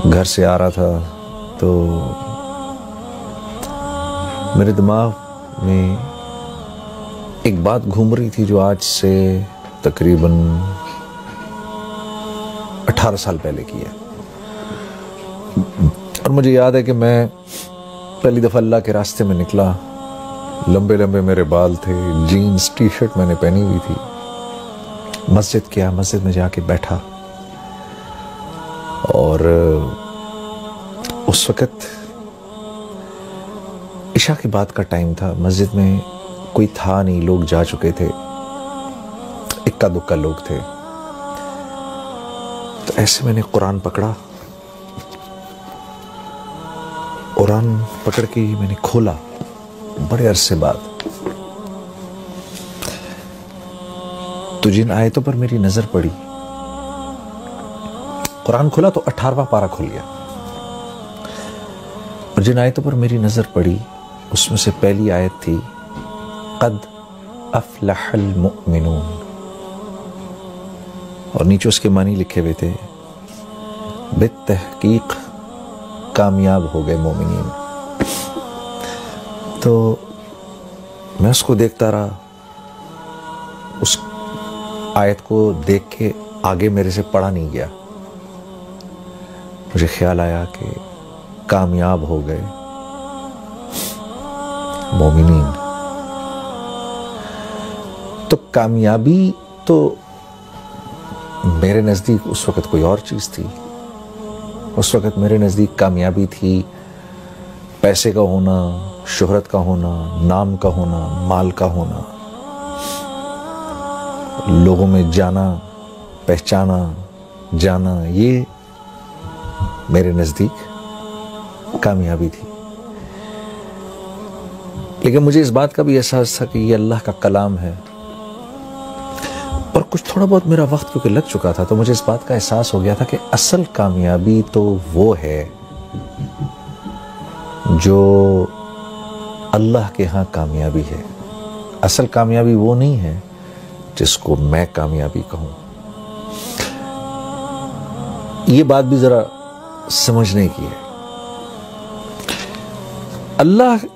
گھر سے آ رہا تھا تو میرے دماغ میں ایک بات گھوم رہی تھی جو آج سے تقریباً 18 سال پہلے کی ہے. اور مجھے یاد ہے کہ میں پہلی دفعہ اللہ کے راستے میں نکلا. لمبے لمبے میرے بال تھے, جینز ٹی شرٹ میں نے پہنی ہوئی تھی. مسجد میں جا کے بیٹھا اور اس وقت عشاء کے بعد کا ٹائم تھا. مسجد میں کوئی تھا نہیں, لوگ جا چکے تھے, اکا دکا لوگ تھے. تو ایسے میں نے قرآن پکڑا, قرآن پکڑ کے میں نے کھولا بڑے عرصے بعد. تو جن آیتوں پر میری نظر پڑی, قرآن کھولا تو 18واں پارہ کھل گیا, اور جن آیتوں پر میری نظر پڑی اس میں سے پہلی آیت تھی قد افلح المؤمنون, اور نیچے اس کے معنی لکھے ہوئے تھے بالتحقیق کامیاب ہو گئے مومنین. تو میں اس کو دیکھتا رہا, اس آیت کو دیکھ کے آگے میرے سے پڑھا نہیں گیا. مجھے خیال آیا کہ کامیاب ہو گئے مومنین. تو کامیابی تو میرے نزدیک اس وقت کوئی اور چیز تھی. اس وقت میرے نزدیک کامیابی تھی پیسے کا ہونا, شہرت کا ہونا, نام کا ہونا, مال کا ہونا, لوگوں میں جانا, پہچانا جانا. یہ میرے نزدیک کامیابی تھی. لیکن مجھے اس بات کا بھی احساس تھا کہ یہ اللہ کا کلام ہے, اور کچھ تھوڑا بہت میرا وقت کیونکہ لگ چکا تھا تو مجھے اس بات کا احساس ہو گیا تھا کہ اصل کامیابی تو وہ ہے جو اللہ کے ہاں کامیابی ہے. اصل کامیابی وہ نہیں ہے جس کو میں کامیابی کہوں. یہ بات بھی ذرا سمجھنے کی ہے. اللہ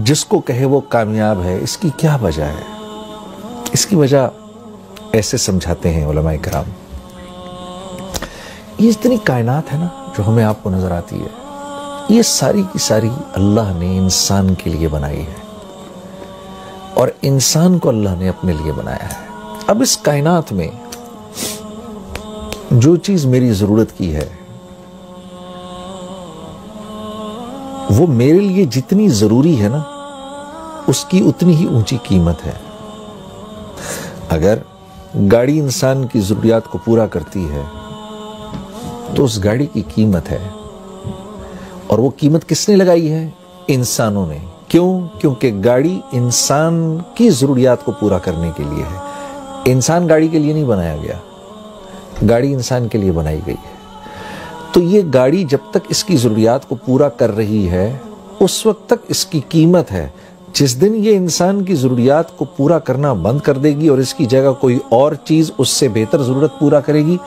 جس کو کہے وہ کامیاب ہے, اس کی کیا وجہ ہے؟ اس کی وجہ ایسے سمجھاتے ہیں علماء کرام. یہ اتنی کائنات ہے نا جو ہمیں آپ کو نظر آتی ہے, یہ ساری کی ساری اللہ نے انسان کے لیے بنائی ہے, اور انسان کو اللہ نے اپنے لیے بنایا ہے. اب اس کائنات میں جو چیز میری ضرورت کی ہے وہ میرے لیے جتنی ضروری ہے نا اس کی اتنی ہی اونچی قیمت ہے. اگر گاڑی انسان کی ضروریات کو پورا کرتی ہے تو اس گاڑی کی قیمت ہے, اور وہ قیمت کس نے لگائی ہے؟ انسانوں نے. کیوں؟ کیونکہ گاڑی انسان کی ضروریات کو پورا کرنے کے لیے ہے. انسان گاڑی کے لیے نہیں بنایا گیا, گاڑی انسان کے لیے بنائی گئی ہے. تو یہ گاڑی جب تک اس کی ضروریات کو پورا کر رہی ہے اس وقت تک اس کی قیمت ہے. جس دن یہ انسان کی ضروریات کو پورا کرنا بند کر دے گی اور اس کی جگہ کوئی اور چیز اس سے بہتر ضرورت پورا کرے گی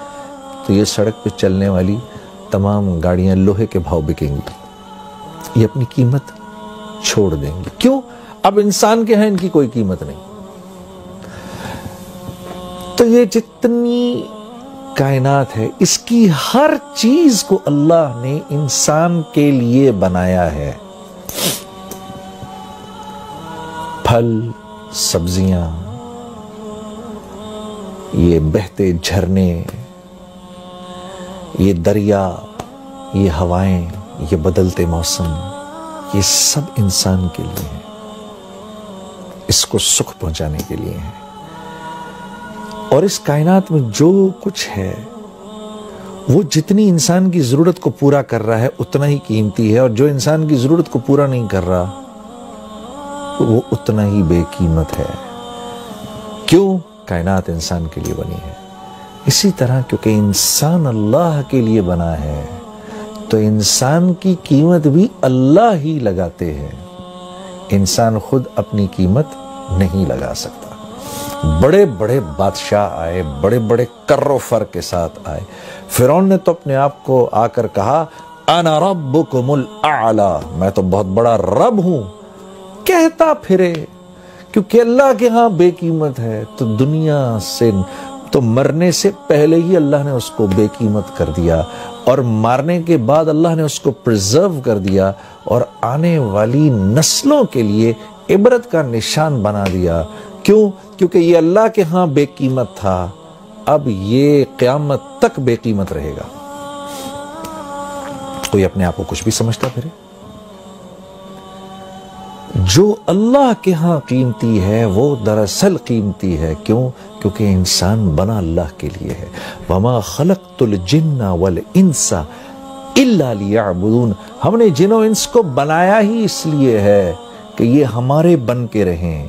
تو یہ سڑک پہ چلنے والی تمام گاڑیاں لوہے کے بھاؤ بکیں گی, یہ اپنی قیمت چھوڑ دیں گی. کیوں؟ اب انسان کے ہیں ان کی کوئی قیمت نہیں. تو یہ جتنی کائنات ہے اس کی ہر چیز کو اللہ نے انسان کے لیے بنایا ہے. پھل, سبزیاں, یہ بہتے جھرنے, یہ دریا, یہ ہوائیں, یہ بدلتے موسم, یہ سب انسان کے لیے ہیں, اس کو سکھ پہنچانے کے لیے ہیں. اور اس کائنات میں جو کچھ ہے وہ جتنی انسان کی ضرورت کو پورا کر رہا ہے اتنا ہی قیمتی ہے, اور جو انسان کی ضرورت کو پورا نہیں کر رہا وہ اتنا ہی بے قیمت ہے. کیوں؟ کائنات انسان کے لیے بنی ہے. اسی طرح کیونکہ انسان اللہ کے لیے بنا ہے تو انسان کی قیمت بھی اللہ ہی لگاتے ہیں. انسان خود اپنی قیمت نہیں لگا سکتا. بڑے بڑے بادشاہ آئے، بڑے بڑے کر و فر کے ساتھ آئے. فرعون نے تو اپنے آپ کو آ کر کہا انا ربکم الاعلی، میں تو بہت بڑا رب ہوں. کہتا پھرے کیونکہ اللہ کے ہاں بے قیمت ہے، تو دنیا سے تو مرنے سے پہلے ہی اللہ نے اس کو بے قیمت کر دیا، اور مارنے کے بعد اللہ نے اس کو پرزرو کر دیا اور آنے والی نسلوں کے لیے عبرت کا نشان بنا دیا. کیوں؟ کیونکہ یہ اللہ کے ہاں بے قیمت تھا، اب یہ قیامت تک بے قیمت رہے گا. کوئی اپنے آپ کو کچھ بھی سمجھتا پھرے؟ جو اللہ کے ہاں قیمتی ہے وہ دراصل قیمتی ہے. کیوں؟ کیونکہ انسان بنا اللہ کے لیے ہے. وما خلقت الجن والانس الا لیعبدون، ہم نے جن و انس کو بنایا ہی اس لیے ہے کہ یہ ہمارے بن کے رہیں.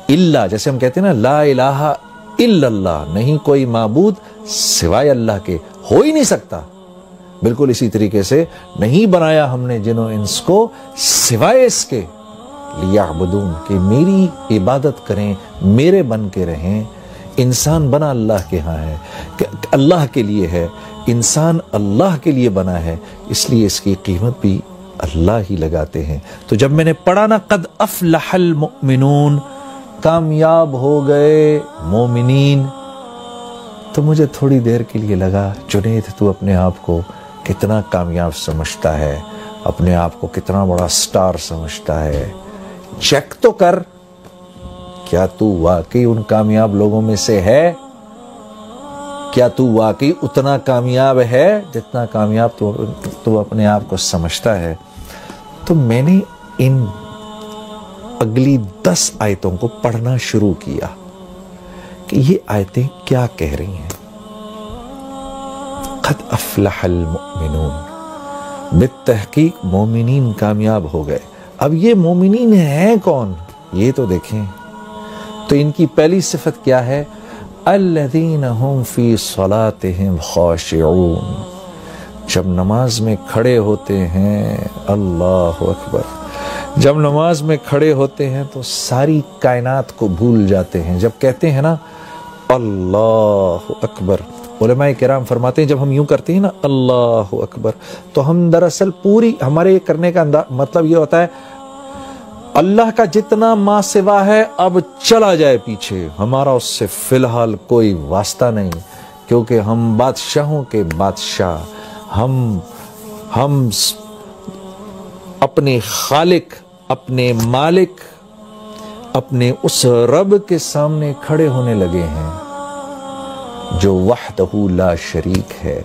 الا، جیسے ہم کہتے ہیں نا لا الہ الا اللہ، نہیں کوئی معبود سوائے اللہ کے، ہو ہی نہیں سکتا. بالکل اسی طریقے سے نہیں بنایا ہم نے جن و انس کو سوائے اس کے لیعبدون، کہ میری عبادت کریں، میرے بن کے رہیں. انسان بنا اللہ کے ہاں ہے، اللہ کے لیے ہے، انسان اللہ کے لیے بنا ہے، اس لیے اس کی قیمت بھی اللہ ہی لگاتے ہیں. تو جب میں نے پڑھا نا قد افلح المؤمنون، کامیاب ہو گئے مومنین، تو مجھے تھوڑی دیر کے لیے لگا جنید تو اپنے آپ کو کتنا کامیاب سمجھتا ہے، اپنے آپ کو کتنا بڑا سٹار سمجھتا ہے. چیک تو کر، کیا تو واقعی ان کامیاب لوگوں میں سے ہے؟ کیا تو واقعی اتنا کامیاب ہے جتنا کامیاب تو اپنے آپ کو سمجھتا ہے؟ تو میں نے ان اگلی 10 آیتوں کو پڑھنا شروع کیا کہ یہ آیتیں کیا کہہ رہی ہیں. قد افلح المؤمنون، بالتحقیق مومنین کامیاب ہو گئے. اب یہ مومنین ہیں کون؟ یہ تو دیکھیں. تو ان کی پہلی صفت کیا ہے؟ الذین هم فی صلاتهم خاشعون، جب نماز میں کھڑے ہوتے ہیں، اللہ اکبر، جب نماز میں کھڑے ہوتے ہیں تو ساری کائنات کو بھول جاتے ہیں. جب کہتے ہیں نا اللہ اکبر، علماء کرام فرماتے ہیں جب ہم یوں کرتے ہیں نا اللہ اکبر، تو ہم دراصل پوری ہمارے کرنے کا مطلب یہ ہوتا ہے اللہ کا جتنا ما سوا ہے اب چلا جائے پیچھے، ہمارا اس سے فی الحال کوئی واسطہ نہیں، کیونکہ ہم بادشاہوں کے بادشاہ، ہم اپنے خالق، اپنے مالک، اپنے اس رب کے سامنے کھڑے ہونے لگے ہیں جو وحدہ لا شریک ہے،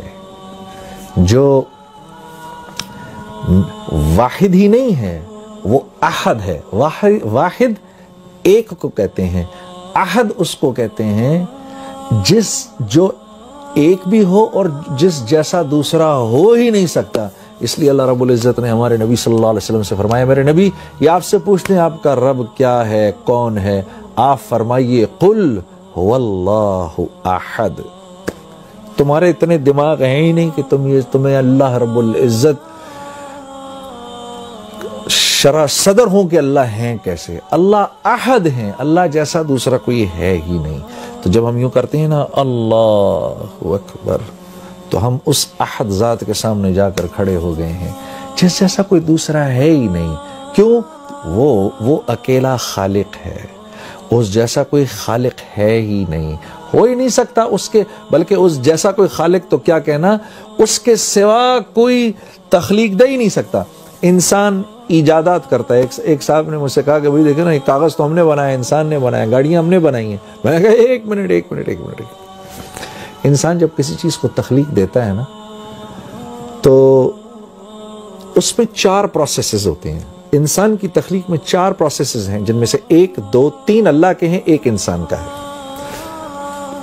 جو واحد ہی نہیں ہے، وہ احد ہے. واحد ایک کو کہتے ہیں، احد اس کو کہتے ہیں جو ایک بھی ہو اور جس جیسا دوسرا ہو ہی نہیں سکتا. اس لیے اللہ رب العزت نے ہمارے نبی صلی اللہ علیہ وسلم سے فرمایا، میرے نبی یہ آپ سے پوچھتے ہیں آپ کا رب کیا ہے، کون ہے؟ آپ فرمائیے قل هو اللہ احد. تمہارے اتنے دماغ ہیں ہی نہیں کہ تمہیں اللہ رب العزت شرح صدر ہوں کہ اللہ ہیں کیسے. اللہ احد ہیں، اللہ جیسا دوسرا کوئی ہے ہی نہیں. تو جب ہم یوں کرتے ہیں نا اللہ اکبر، تو ہم اس احد ذات کے سامنے جا کر کھڑے ہو گئے ہیں جس جیسا کوئی دوسرا ہے ہی نہیں. کیوں؟ وہ اکیلا خالق ہے، اس جیسا کوئی خالق ہے ہی نہیں، ہو ہی نہیں سکتا اس کے، بلکہ اس جیسا کوئی خالق تو کیا کہنا، اس کے سوا کوئی تخلیق دے ہی نہیں سکتا. انسان ایجادات کرتا ہے. ایک صاحب نے مجھ سے کہا کہ بھائی دیکھیں نا یہ کاغذ تو ہم نے بنایا، انسان نے بنایا، گاڑیاں ہم نے بنائی ہیں. میں نے کہا ایک منٹ. انسان جب کسی چیز کو تخلیق دیتا ہے نا تو اس میں 4 پروسیسز ہوتے ہیں. انسان کی تخلیق میں 4 پروسیسز ہیں، جن میں سے 1 2 3 اللہ کے ہیں، 1 انسان کا ہے.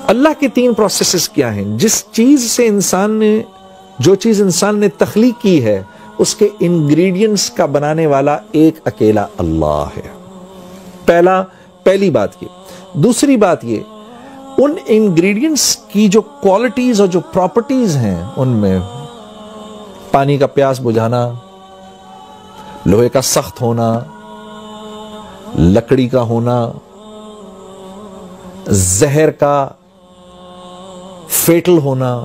اللہ کے 3 پروسیسز کیا ہیں؟ جس چیز سے جو چیز انسان نے تخلیق کی ہے اس کے انگریڈینٹس کا بنانے والا ایک اکیلا اللہ ہے. پہلی بات یہ. دوسری بات یہ، ان انگریڈینٹس کی جو کوالٹیز اور جو پراپرٹیز ہیں، ان میں پانی کا پیاس بجھانا، لوہے کا سخت ہونا، لکڑی کا ہونا، زہر کا فیٹل ہونا،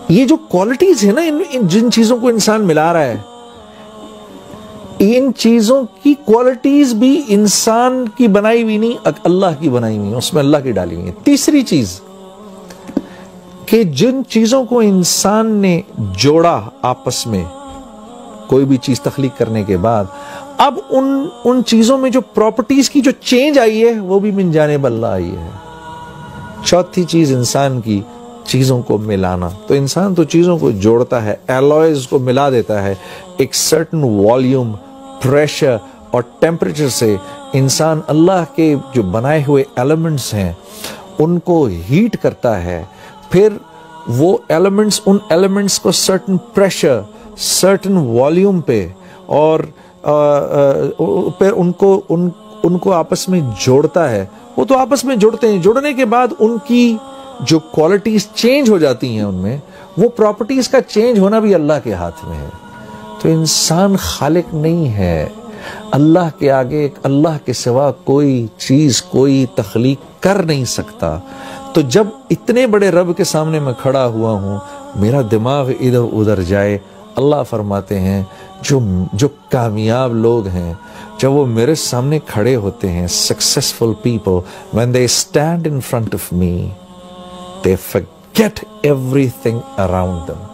یہ جو کوالٹیز ہیں نا جن چیزوں کو انسان ملا رہا ہے، ان چیزوں کی کوالٹیز بھی انسان کی بنائی ہوئی نہیں، اللہ کی بنائی ہوئی، اس میں اللہ کی ڈالی ہوئی ہے۔ تیسری چیز کہ جن چیزوں کو انسان نے جوڑا آپس میں کوئی بھی چیز تخلیق کرنے کے بعد، اب ان چیزوں میں جو پراپرٹیز کی جو چینج آئی ہے وہ بھی من جانب اللہ آئی ہے۔ چوتھی چیز انسان کی چیزوں کو ملانا، تو انسان تو چیزوں کو جوڑتا ہے، ایلوائز کو ملا دیتا ہے، ایک سرٹن والیوم، پریشر اور ٹیمپریچر سے انسان اللہ کے جو بنائے ہوئے ایلیمنٹس ہیں ان کو ہیٹ کرتا ہے، پھر وہ ایلیمنٹس، ان ایلیمنٹس کو سرٹن پریشر، سرٹن والیوم پہ اور پھر ان کو آپس میں جوڑتا ہے۔ وہ تو آپس میں جوڑتے ہیں، جوڑنے کے بعد ان کی جو کوالٹیز چینج ہو جاتی ہیں، ان میں وہ پراپرٹیز کا چینج ہونا بھی اللہ کے ہاتھ میں ہے۔ تو انسان خالق نہیں ہے، اللہ کے آگے اللہ کے سوا کوئی چیز، کوئی تخلیق کر نہیں سکتا۔ تو جب اتنے بڑے رب کے سامنے میں کھڑا ہوا ہوں، میرا دماغ ادھر ادھر جائے، اللہ فرماتے ہیں جو کامیاب لوگ ہیں، جب وہ میرے سامنے کھڑے ہوتے ہیں، successful people, when they stand in front of me, they forget everything around them.